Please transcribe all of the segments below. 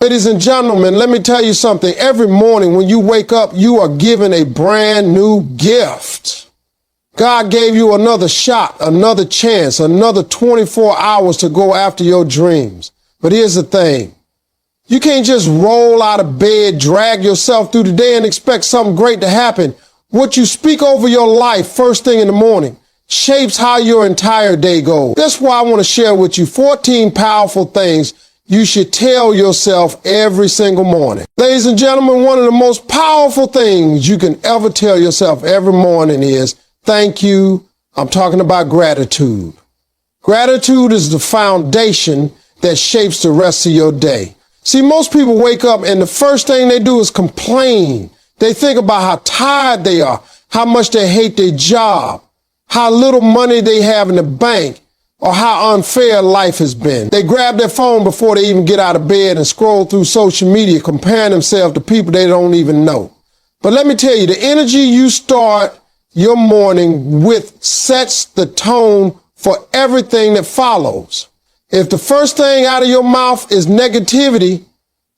Ladies and gentlemen, let me tell you something. Every morning when you wake up, you are given a brand new gift. God gave you another shot, another chance, another 24 hours to go after your dreams. But here's the thing. You can't just roll out of bed, drag yourself through the day and expect something great to happen. What you speak over your life first thing in the morning shapes how your entire day goes. That's why I want to share with you 14 powerful things you should tell yourself every single morning. Ladies and gentlemen, one of the most powerful things you can ever tell yourself every morning is, thank you. I'm talking about gratitude. Gratitude is the foundation that shapes the rest of your day. See, most people wake up and the first thing they do is complain. They think about how tired they are, how much they hate their job, how little money they have in the bank, or how unfair life has been. They grab their phone before they even get out of bed and scroll through social media, comparing themselves to people they don't even know. But let me tell you, the energy you start your morning with sets the tone for everything that follows. If the first thing out of your mouth is negativity,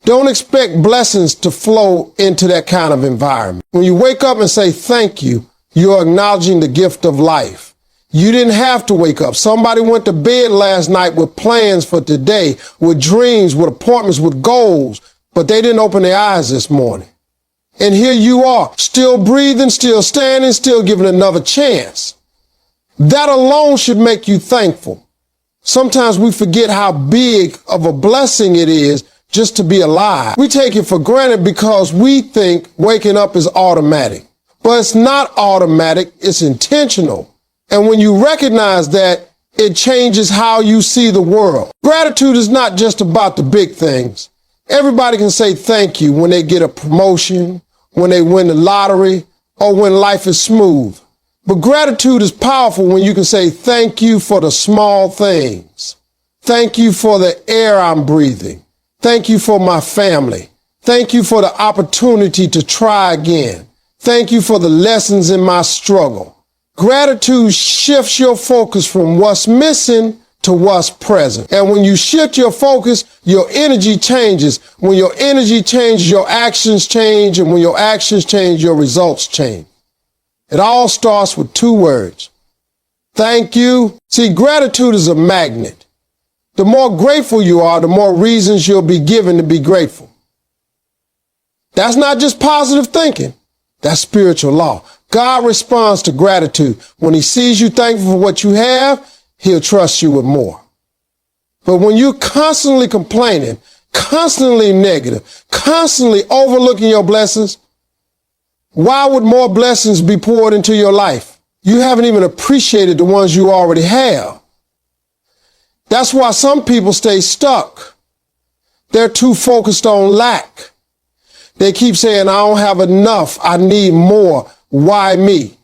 don't expect blessings to flow into that kind of environment. When you wake up and say thank you, you're acknowledging the gift of life. You didn't have to wake up. Somebody went to bed last night with plans for today, with dreams, with appointments, with goals, but they didn't open their eyes this morning. And here you are, still breathing, still standing, still given another chance. That alone should make you thankful. Sometimes we forget how big of a blessing it is just to be alive. We take it for granted because we think waking up is automatic. But it's not automatic, it's intentional. And when you recognize that, it changes how you see the world. Gratitude is not just about the big things. Everybody can say thank you when they get a promotion, when they win the lottery, or when life is smooth. But gratitude is powerful when you can say thank you for the small things. Thank you for the air I'm breathing. Thank you for my family. Thank you for the opportunity to try again. Thank you for the lessons in my struggle. Gratitude shifts your focus from what's missing to what's present. And when you shift your focus, your energy changes. When your energy changes, your actions change. And when your actions change, your results change. It all starts with two words. Thank you. See, gratitude is a magnet. The more grateful you are, the more reasons you'll be given to be grateful. That's not just positive thinking. That's spiritual law. God responds to gratitude. When he sees you thankful for what you have, he'll trust you with more. But when you're constantly complaining, constantly negative, constantly overlooking your blessings, why would more blessings be poured into your life? You haven't even appreciated the ones you already have. That's why some people stay stuck. They're too focused on lack. They keep saying, I don't have enough. I need more. Why me?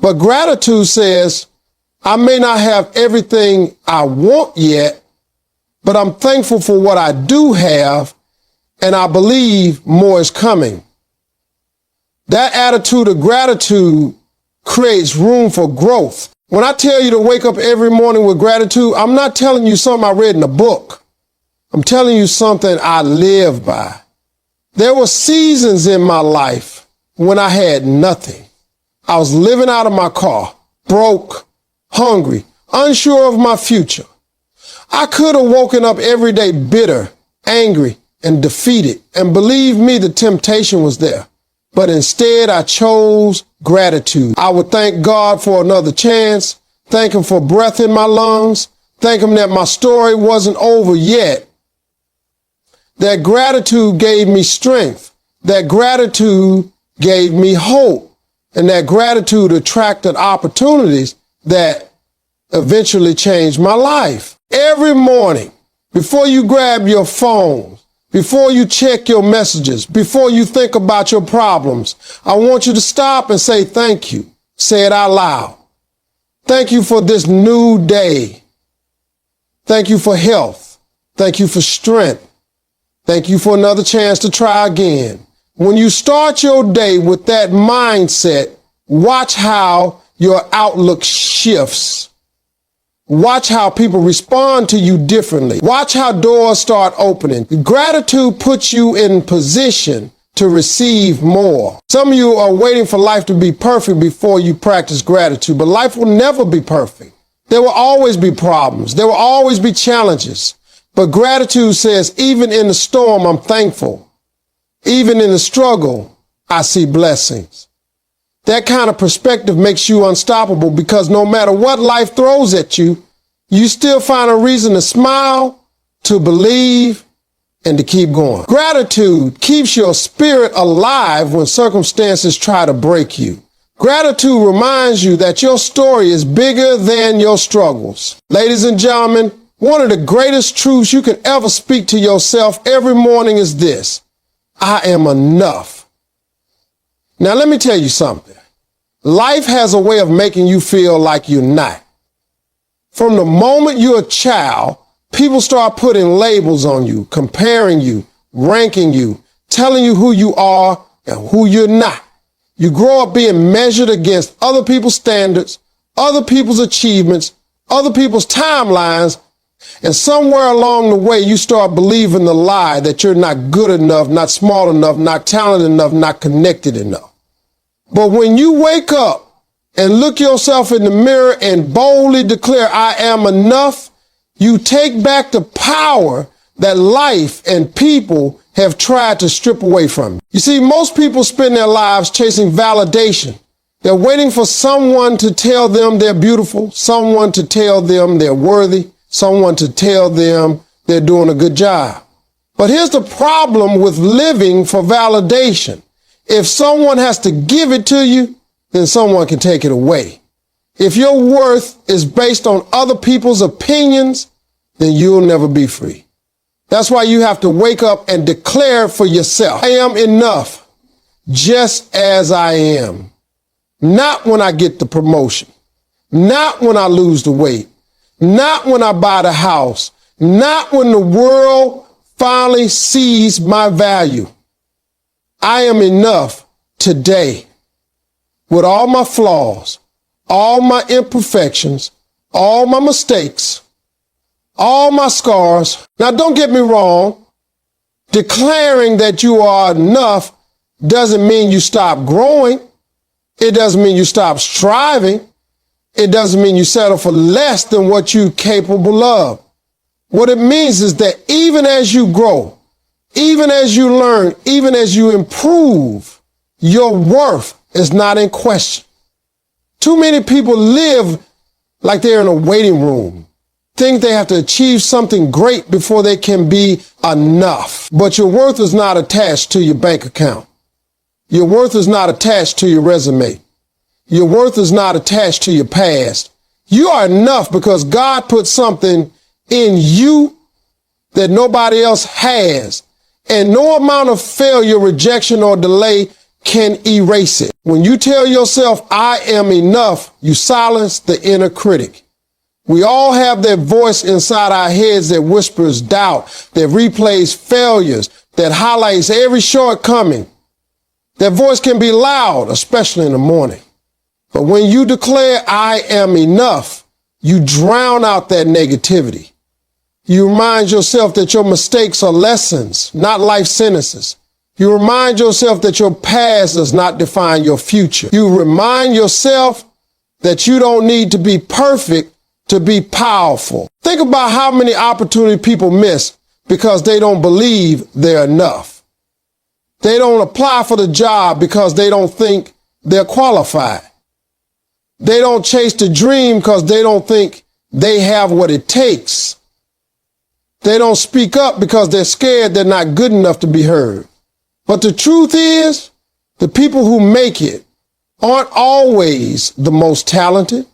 But gratitude says, I may not have everything I want yet, but I'm thankful for what I do have, and I believe more is coming. That attitude of gratitude creates room for growth. When I tell you to wake up every morning with gratitude, I'm not telling you something I read in a book. I'm telling you something I live by. There were seasons in my life when I had nothing. I was living out of my car, broke, hungry, unsure of my future. I could have woken up every day bitter, angry, and defeated. And believe me, the temptation was there. But instead, I chose gratitude. I would thank God for another chance, thank him for breath in my lungs, thank him that my story wasn't over yet. That gratitude gave me strength. That gratitude gave me hope. And that gratitude attracted opportunities that eventually changed my life. Every morning, before you grab your phone, before you check your messages, before you think about your problems, I want you to stop and say thank you. Say it out loud. Thank you for this new day. Thank you for health. Thank you for strength. Thank you for another chance to try again. When you start your day with that mindset, watch how your outlook shifts. Watch how people respond to you differently. Watch how doors start opening. Gratitude puts you in position to receive more. Some of you are waiting for life to be perfect before you practice gratitude, but life will never be perfect. There will always be problems. There will always be challenges. But gratitude says, even in the storm, I'm thankful. Even in the struggle, I see blessings. That kind of perspective makes you unstoppable because no matter what life throws at you, you still find a reason to smile, to believe, and to keep going. Gratitude keeps your spirit alive when circumstances try to break you. Gratitude reminds you that your story is bigger than your struggles. Ladies and gentlemen, one of the greatest truths you can ever speak to yourself every morning is this: I am enough. Now, let me tell you something. Life has a way of making you feel like you're not. From the moment you're a child, people start putting labels on you, comparing you, ranking you, telling you who you are and who you're not. You grow up being measured against other people's standards, other people's achievements, other people's timelines, and somewhere along the way, you start believing the lie that you're not good enough, not smart enough, not talented enough, not connected enough. But when you wake up and look yourself in the mirror and boldly declare, I am enough, you take back the power that life and people have tried to strip away from you. You see, most people spend their lives chasing validation. They're waiting for someone to tell them they're beautiful, someone to tell them they're worthy, someone to tell them they're doing a good job. But here's the problem with living for validation. If someone has to give it to you, then someone can take it away. If your worth is based on other people's opinions, then you'll never be free. That's why you have to wake up and declare for yourself, I am enough just as I am. Not when I get the promotion, not when I lose the weight, not when I buy the house, not when the world finally sees my value. I am enough today with all my flaws, all my imperfections, all my mistakes, all my scars. Now, don't get me wrong. Declaring that you are enough doesn't mean you stop growing. It doesn't mean you stop striving. It doesn't mean you settle for less than what you're capable of. What it means is that even as you grow, even as you learn, even as you improve, your worth is not in question. Too many people live like they're in a waiting room, think they have to achieve something great before they can be enough. But your worth is not attached to your bank account. Your worth is not attached to your resume. Your worth is not attached to your past. You are enough because God put something in you that nobody else has. And no amount of failure, rejection, or delay can erase it. When you tell yourself, I am enough, you silence the inner critic. We all have that voice inside our heads that whispers doubt, that replays failures, that highlights every shortcoming. That voice can be loud, especially in the morning. But when you declare, I am enough, you drown out that negativity. You remind yourself that your mistakes are lessons, not life sentences. You remind yourself that your past does not define your future. You remind yourself that you don't need to be perfect to be powerful. Think about how many opportunities people miss because they don't believe they're enough. They don't apply for the job because they don't think they're qualified. They don't chase the dream because they don't think they have what it takes. They don't speak up because they're scared they're not good enough to be heard. But the truth is, the people who make it aren't always the most talented,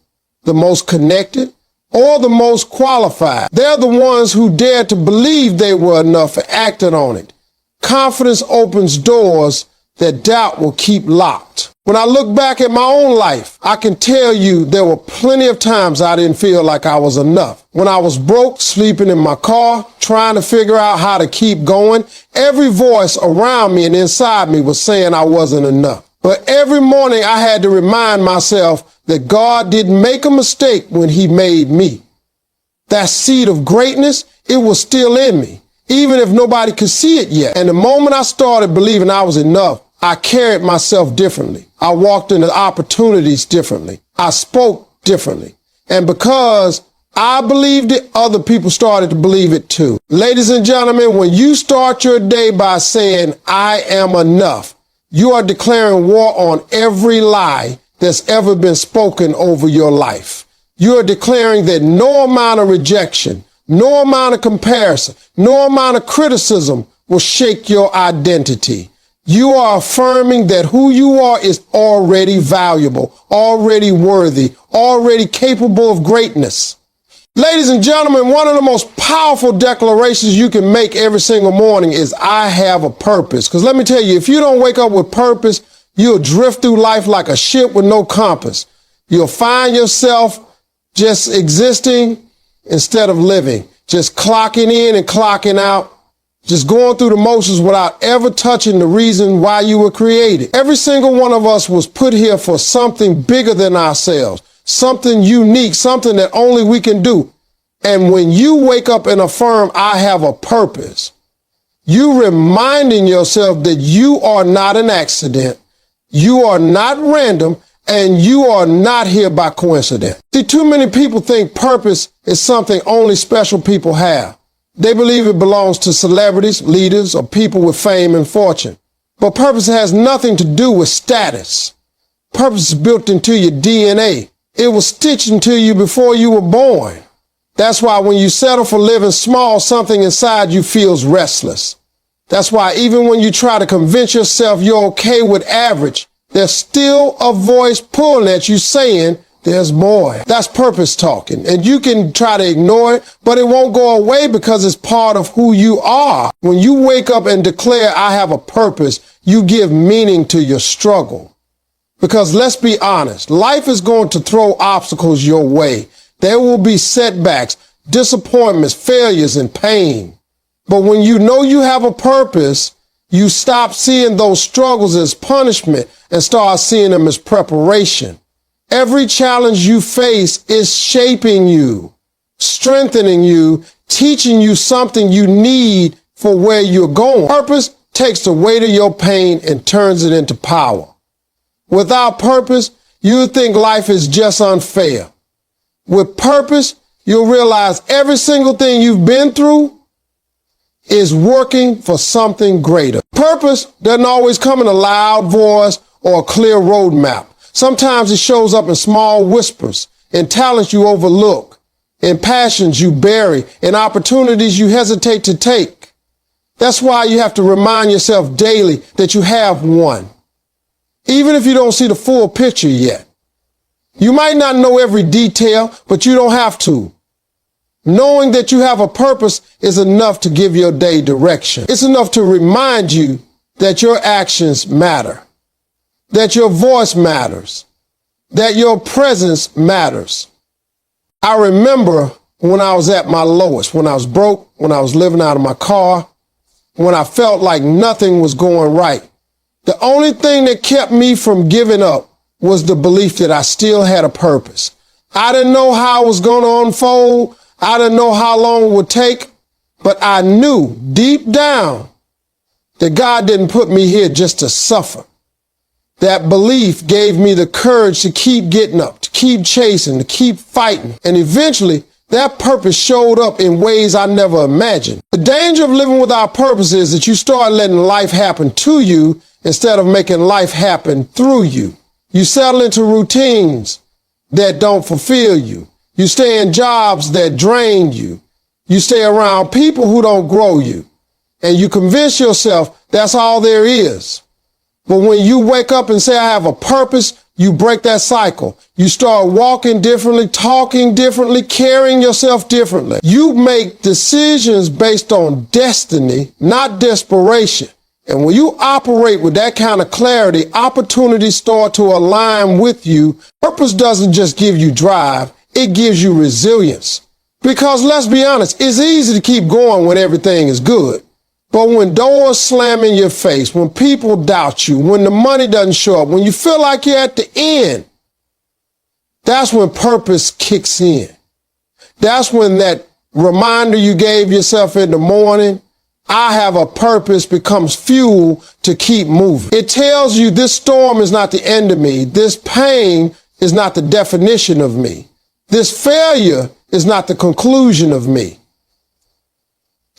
the most connected, or the most qualified. They're the ones who dared to believe they were enough and acted on it. Confidence opens doors that doubt will keep locked. When I look back at my own life, I can tell you there were plenty of times I didn't feel like I was enough. When I was broke, sleeping in my car, trying to figure out how to keep going, every voice around me and inside me was saying I wasn't enough. But every morning I had to remind myself that God didn't make a mistake when he made me. that seed of greatness, it was still in me, even if nobody could see it yet. And the moment I started believing I was enough, I carried myself differently. I walked into opportunities differently. I spoke differently. And because I believed it, other people started to believe it too. Ladies and gentlemen, when you start your day by saying, I am enough, you are declaring war on every lie that's ever been spoken over your life. You are declaring that no amount of rejection, no amount of comparison, no amount of criticism will shake your identity. You are affirming that who you are is already valuable, already worthy, already capable of greatness. Ladies and gentlemen, one of the most powerful declarations you can make every single morning is, I have a purpose. Because let me tell you, if you don't wake up with purpose, you'll drift through life like a ship with no compass. You'll find yourself just existing instead of living, just clocking in and clocking out, just going through the motions without ever touching the reason why you were created. Every single one of us was put here for something bigger than ourselves, something unique, something that only we can do. And when you wake up and affirm, I have a purpose, you reminding yourself that you are not an accident, you are not random, and you are not here by coincidence. See, too many people think purpose is something only special people have. They believe it belongs to celebrities, leaders, or people with fame and fortune. But purpose has nothing to do with status. Purpose is built into your DNA. It was stitched into you before you were born. That's why when you settle for living small, something inside you feels restless. That's why even when you try to convince yourself you're okay with average, there's still a voice pulling at you saying, there's more. That's purpose talking. And you can try to ignore it, but it won't go away because it's part of who you are. When you wake up and declare, I have a purpose, you give meaning to your struggle. Because let's be honest, life is going to throw obstacles your way. There will be setbacks, disappointments, failures, and pain. But when you know you have a purpose, you stop seeing those struggles as punishment and start seeing them as preparation. Every challenge you face is shaping you, strengthening you, teaching you something you need for where you're going. Purpose takes the weight of your pain and turns it into power. Without purpose, you think life is just unfair. With purpose, you'll realize every single thing you've been through is working for something greater. Purpose doesn't always come in a loud voice or a clear roadmap. Sometimes it shows up in small whispers, in talents you overlook, in passions you bury, in opportunities you hesitate to take. That's why you have to remind yourself daily that you have one, even if you don't see the full picture yet. You might not know every detail, but you don't have to. Knowing that you have a purpose is enough to give your day direction. It's enough to remind you that your actions matter, that your voice matters, that your presence matters. I remember when I was at my lowest, when I was broke, when I was living out of my car, when I felt like nothing was going right. The only thing that kept me from giving up was the belief that I still had a purpose. I didn't know how it was going to unfold. I didn't know how long it would take, but I knew deep down that God didn't put me here just to suffer. That belief gave me the courage to keep getting up, to keep chasing, to keep fighting. And eventually that purpose showed up in ways I never imagined. The danger of living without purpose is that you start letting life happen to you instead of making life happen through you. You settle into routines that don't fulfill you. You stay in jobs that drain you. You stay around people who don't grow you. And you convince yourself that's all there is. But when you wake up and say, I have a purpose, you break that cycle. You start walking differently, talking differently, carrying yourself differently. You make decisions based on destiny, not desperation. And when you operate with that kind of clarity, opportunities start to align with you. Purpose doesn't just give you drive, it gives you resilience. Because let's be honest, it's easy to keep going when everything is good. But when doors slam in your face, when people doubt you, when the money doesn't show up, when you feel like you're at the end, that's when purpose kicks in. That's when that reminder you gave yourself in the morning, I have a purpose, becomes fuel to keep moving. It tells you this storm is not the end of me. This pain is not the definition of me. This failure is not the conclusion of me.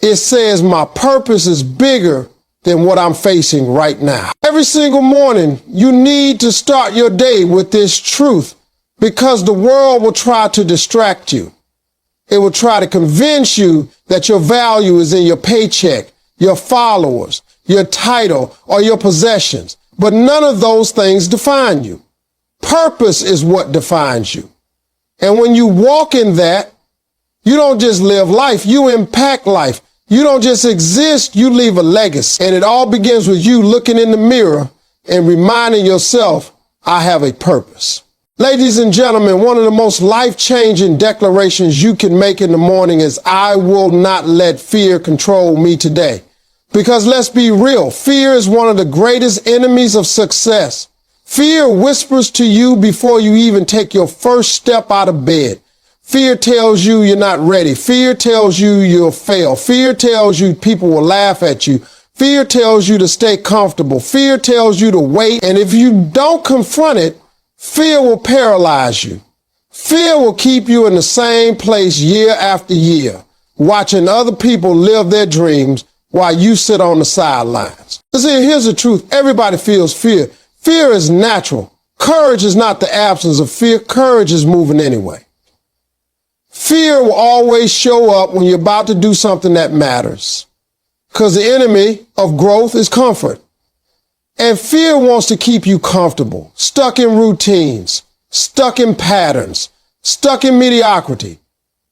It says my purpose is bigger than what I'm facing right now. Every single morning, you need to start your day with this truth, because the world will try to distract you. It will try to convince you that your value is in your paycheck, your followers, your title, or your possessions. But none of those things define you. Purpose is what defines you. And when you walk in that, you don't just live life, you impact life. You don't just exist, you leave a legacy. And it all begins with you looking in the mirror and reminding yourself, I have a purpose. Ladies and gentlemen, one of the most life-changing declarations you can make in the morning is, I will not let fear control me today. Because let's be real, fear is one of the greatest enemies of success. Fear whispers to you before you even take your first step out of bed. Fear tells you you're not ready. Fear tells you you'll fail. Fear tells you people will laugh at you. Fear tells you to stay comfortable. Fear tells you to wait. And if you don't confront it, fear will paralyze you. Fear will keep you in the same place year after year, watching other people live their dreams while you sit on the sidelines. See, here's the truth. Everybody feels fear. Fear is natural. Courage is not the absence of fear. Courage is moving anyway. Fear will always show up when you're about to do something that matters, because the enemy of growth is comfort. And fear wants to keep you comfortable, stuck in routines, stuck in patterns, stuck in mediocrity.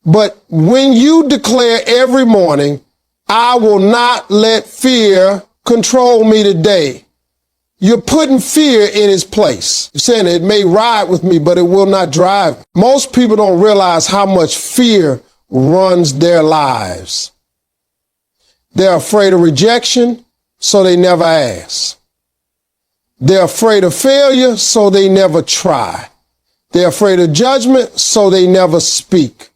But when you declare every morning, I will not let fear control me today, you're putting fear in its place. You're saying it may ride with me, but it will not drive. Most people don't realize how much fear runs their lives. They're afraid of rejection, so they never ask. They're afraid of failure, so they never try. They're afraid of judgment, so they never speak.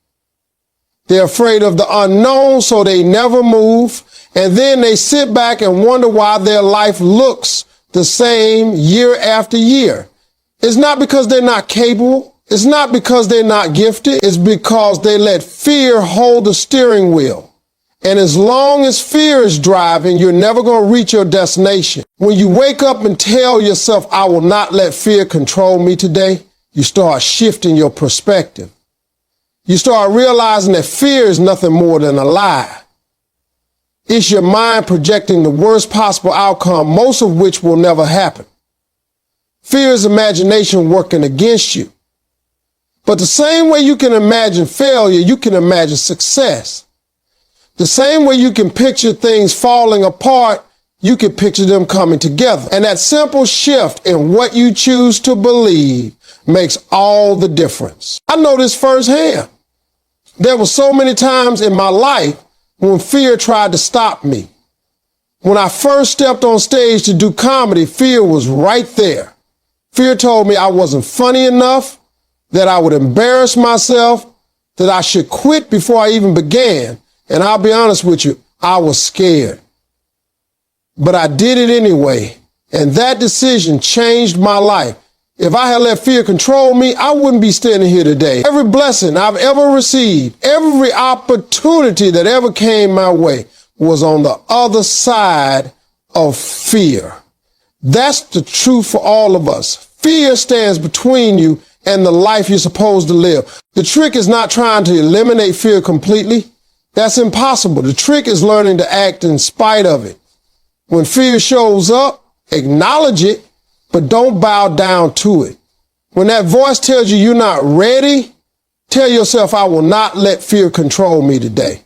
They're afraid of the unknown, so they never move. And then they sit back and wonder why their life looks the same year after year. It's not because they're not capable. It's not because they're not gifted. It's because they let fear hold the steering wheel. And as long as fear is driving, you're never going to reach your destination. When you wake up and tell yourself, I will not let fear control me today, you start shifting your perspective. You start realizing that fear is nothing more than a lie. It's your mind projecting the worst possible outcome, most of which will never happen. Fear is imagination working against you. But the same way you can imagine failure, you can imagine success. The same way you can picture things falling apart, you can picture them coming together. And that simple shift in what you choose to believe makes all the difference. I know this firsthand. There were so many times in my life when fear tried to stop me. When I first stepped on stage to do comedy, fear was right there. Fear told me I wasn't funny enough, that I would embarrass myself, that I should quit before I even began. And I'll be honest with you, I was scared. But I did it anyway. And that decision changed my life. If I had let fear control me, I wouldn't be standing here today. Every blessing I've ever received, every opportunity that ever came my way was on the other side of fear. That's the truth for all of us. Fear stands between you and the life you're supposed to live. The trick is not trying to eliminate fear completely. That's impossible. The trick is learning to act in spite of it. When fear shows up, acknowledge it, but don't bow down to it. When that voice tells you you're not ready, tell yourself, I will not let fear control me today.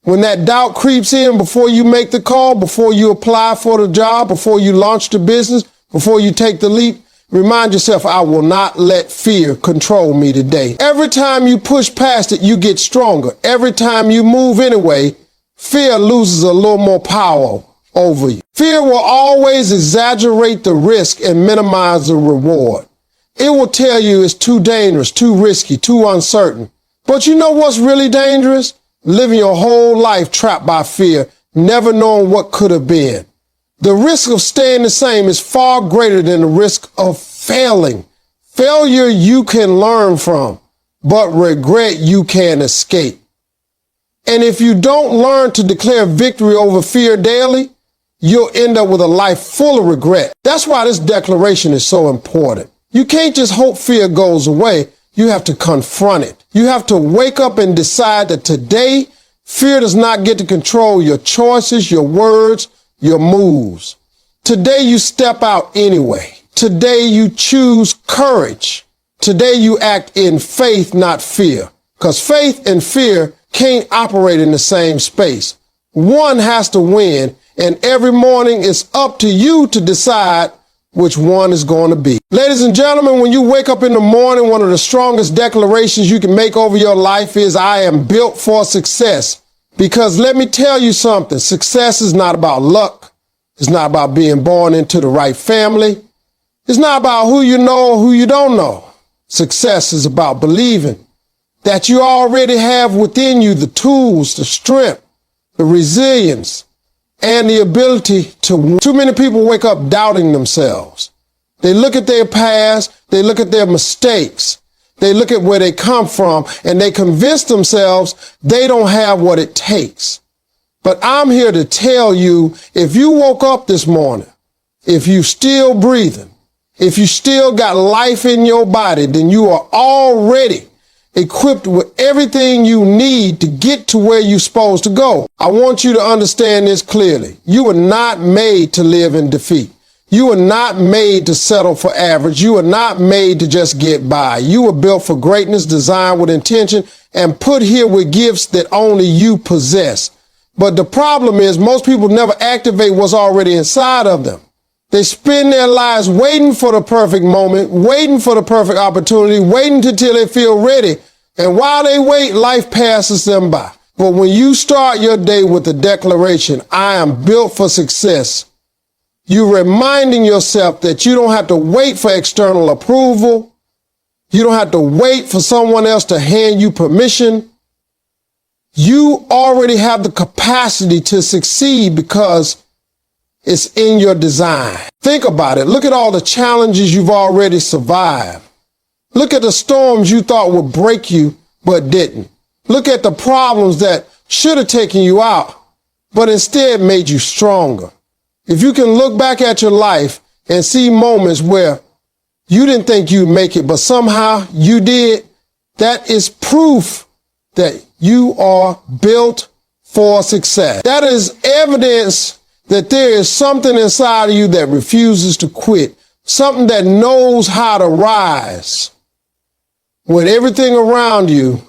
When that doubt creeps in before you make the call, before you apply for the job, before you launch the business, before you take the leap, remind yourself, I will not let fear control me today. Every time you push past it, you get stronger. Every time you move anyway, fear loses a little more power over you. Fear will always exaggerate the risk and minimize the reward. It will tell you it's too dangerous, too risky, too uncertain. But you know what's really dangerous? Living your whole life trapped by fear, never knowing what could have been. The risk of staying the same is far greater than the risk of failing. Failure you can learn from, but regret you can't escape. And if you don't learn to declare victory over fear daily, you'll end up with a life full of regret. That's why this declaration is so important. You can't just hope fear goes away. You have to confront it. You have to wake up and decide that today, fear does not get to control your choices, your words, your moves. Today you step out anyway. Today you choose courage. Today you act in faith, not fear. Because faith and fear can't operate in the same space. One has to win, and every morning it's up to you to decide which one is going to be. Ladies and gentlemen, when you wake up in the morning, one of the strongest declarations you can make over your life is, I am built for success. Because let me tell you something, success is not about luck. It's not about being born into the right family. It's not about who you know or who you don't know. Success is about believing that you already have within you the tools, the strength, the resilience, and the ability to win. Too many people wake up doubting themselves. They look at their past, they look at their mistakes, they look at where they come from, and they convince themselves they don't have what it takes. But I'm here to tell you, if you woke up this morning, if you still breathing, if you still got life in your body, then you are already equipped with everything you need to get to where you're supposed to go. I want you to understand this clearly. You were not made to live in defeat. You were not made to settle for average. You were not made to just get by. You were built for greatness, designed with intention, and put here with gifts that only you possess. But the problem is most people never activate what's already inside of them. They spend their lives waiting for the perfect moment, waiting for the perfect opportunity, waiting until they feel ready. And while they wait, life passes them by. But when you start your day with the declaration, I am built for success, you're reminding yourself that you don't have to wait for external approval. You don't have to wait for someone else to hand you permission. You already have the capacity to succeed because it's in your design. Think about it. Look at all the challenges you've already survived. Look at the storms you thought would break you, but didn't. Look at the problems that should have taken you out, but instead made you stronger. If you can look back at your life and see moments where you didn't think you'd make it, but somehow you did, that is proof that you are built for success. That is evidence that there is something inside of you that refuses to quit, something that knows how to rise when everything around you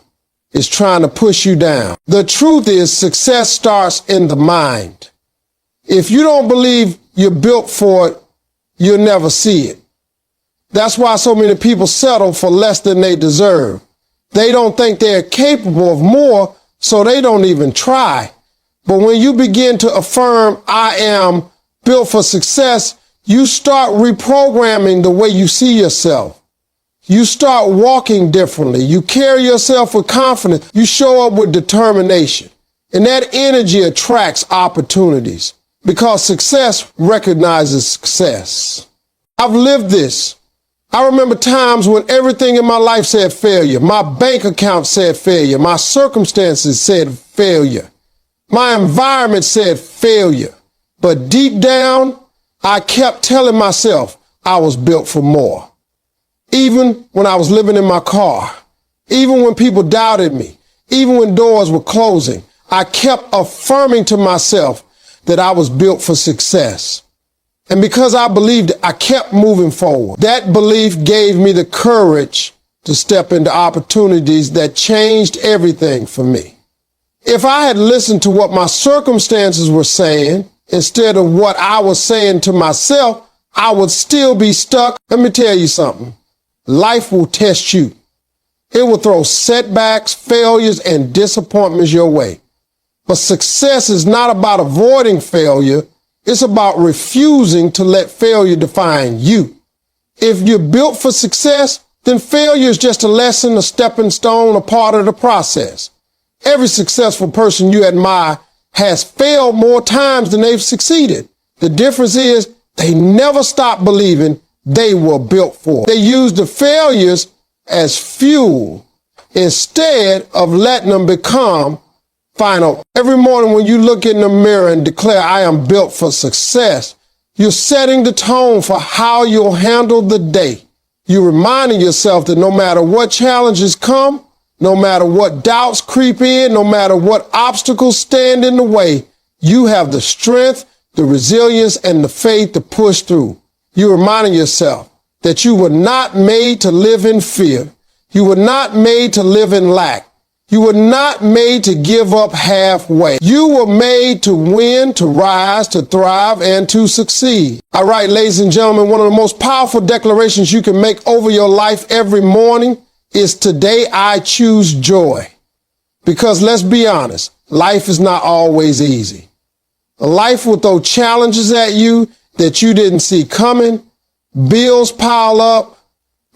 is trying to push you down. The truth is, success starts in the mind. If you don't believe you're built for it, you'll never see it. That's why so many people settle for less than they deserve. They don't think they're capable of more, so they don't even try. But when you begin to affirm, I am built for success, you start reprogramming the way you see yourself. You start walking differently. You carry yourself with confidence. You show up with determination. And that energy attracts opportunities because success recognizes success. I've lived this. I remember times when everything in my life said failure. My bank account said failure. My circumstances said failure. My environment said failure. But deep down, I kept telling myself I was built for more. Even when I was living in my car, even when people doubted me, even when doors were closing, I kept affirming to myself that I was built for success. And because I believed it, I kept moving forward. That belief gave me the courage to step into opportunities that changed everything for me. If I had listened to what my circumstances were saying instead of what I was saying to myself, I would still be stuck. Let me tell you something. Life will test you. It will throw setbacks, failures, and disappointments your way. But success is not about avoiding failure. It's about refusing to let failure define you. If you're built for success, then failure is just a lesson, a stepping stone, a part of the process. Every successful person you admire has failed more times than they've succeeded. The difference is they never stop believing they were built for. They use the failures as fuel instead of letting them become final. Every morning when you look in the mirror and declare, I am built for success, you're setting the tone for how you'll handle the day. You're reminding yourself that no matter what challenges come, no matter what doubts creep in, no matter what obstacles stand in the way, you have the strength, the resilience, and the faith to push through. You're reminding yourself that you were not made to live in fear. You were not made to live in lack. You were not made to give up halfway. You were made to win, to rise, to thrive, and to succeed. All right, ladies and gentlemen, one of the most powerful declarations you can make over your life every morning is, today I choose joy. Because let's be honest, life is not always easy. A life with those challenges at you that you didn't see coming, bills pile up,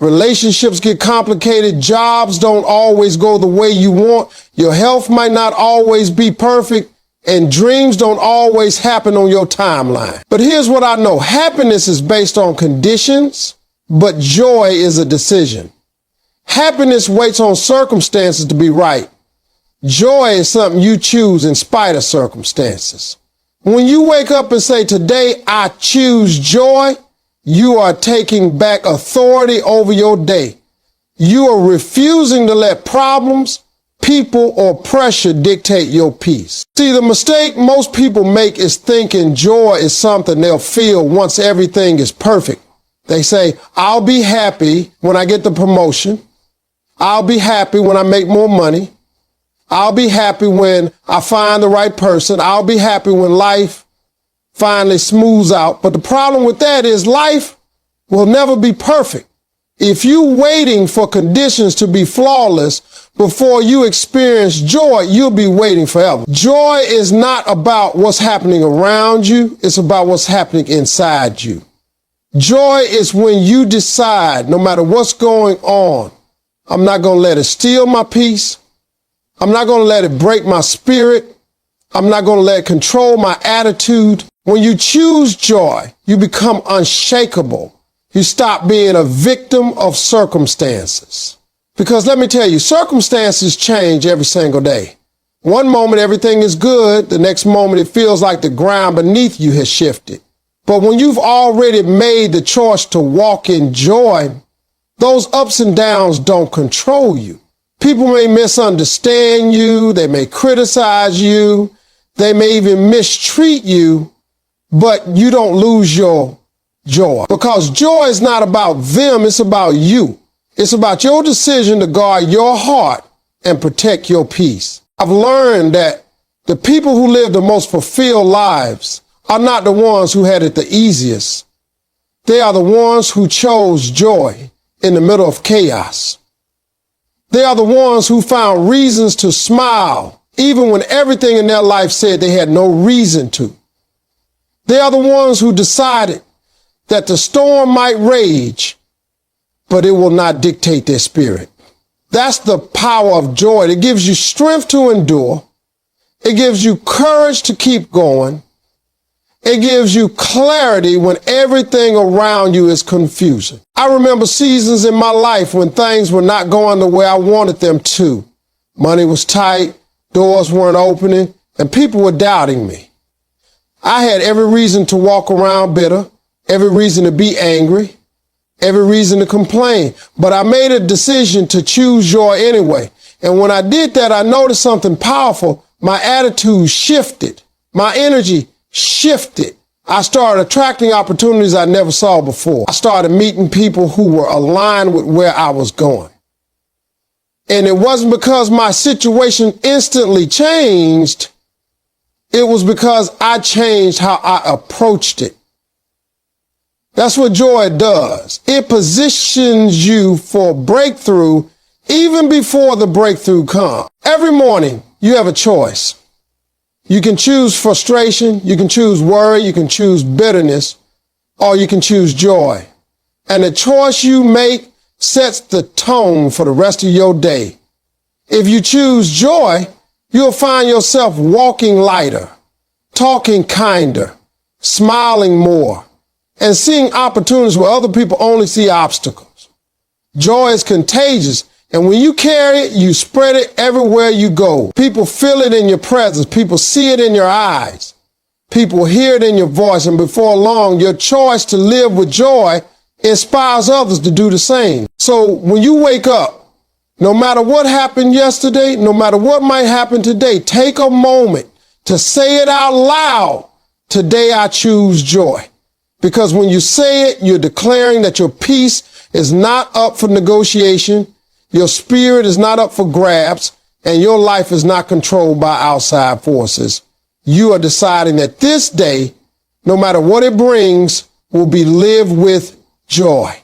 relationships get complicated, jobs don't always go the way you want, your health might not always be perfect, and dreams don't always happen on your timeline. But here's what I know. Happiness is based on conditions, but joy is a decision. Happiness waits on circumstances to be right. Joy is something you choose in spite of circumstances. When you wake up and say, today I choose joy, you are taking back authority over your day. You are refusing to let problems, people, or pressure dictate your peace. See, the mistake most people make is thinking joy is something they'll feel once everything is perfect. They say, I'll be happy when I get the promotion. I'll be happy when I make more money. I'll be happy when I find the right person. I'll be happy when life finally smooths out. But the problem with that is life will never be perfect. If you're waiting for conditions to be flawless before you experience joy, you'll be waiting forever. Joy is not about what's happening around you. It's about what's happening inside you. Joy is when you decide, no matter what's going on, I'm not going to let it steal my peace. I'm not going to let it break my spirit. I'm not going to let it control my attitude. When you choose joy, you become unshakable. You stop being a victim of circumstances. Because let me tell you, circumstances change every single day. One moment everything is good. The next moment it feels like the ground beneath you has shifted. But when you've already made the choice to walk in joy, those ups and downs don't control you. People may misunderstand you. They may criticize you. They may even mistreat you, but you don't lose your joy. Because joy is not about them. It's about you. It's about your decision to guard your heart and protect your peace. I've learned that the people who live the most fulfilled lives are not the ones who had it the easiest. They are the ones who chose joy in the middle of chaos. They are the ones who found reasons to smile, even when everything in their life said they had no reason to. They are the ones who decided that the storm might rage, but it will not dictate their spirit. That's the power of joy. It gives you strength to endure. It gives you courage to keep going. It gives you clarity when everything around you is confusing. I remember seasons in my life when things were not going the way I wanted them to. Money was tight, doors weren't opening, and people were doubting me. I had every reason to walk around bitter, every reason to be angry, every reason to complain. But I made a decision to choose joy anyway. And when I did that, I noticed something powerful. My attitude shifted. My energy shifted. I started attracting opportunities I never saw before. I started meeting people who were aligned with where I was going. And it wasn't because my situation instantly changed. It was because I changed how I approached it. That's what joy does. It positions you for breakthrough even before the breakthrough comes. Every morning, you have a choice. You can choose frustration, you can choose worry, you can choose bitterness, or you can choose joy. And the choice you make sets the tone for the rest of your day. If you choose joy, you'll find yourself walking lighter, talking kinder, smiling more, and seeing opportunities where other people only see obstacles. Joy is contagious, and when you carry it, you spread it everywhere you go. People feel it in your presence. People see it in your eyes. People hear it in your voice, and before long, your choice to live with joy inspires others to do the same. So when you wake up, no matter what happened yesterday, no matter what might happen today, take a moment to say it out loud. Today I choose joy. Because when you say it, you're declaring that your peace is not up for negotiation, your spirit is not up for grabs, and your life is not controlled by outside forces. You are deciding that this day, no matter what it brings, will be lived with joy.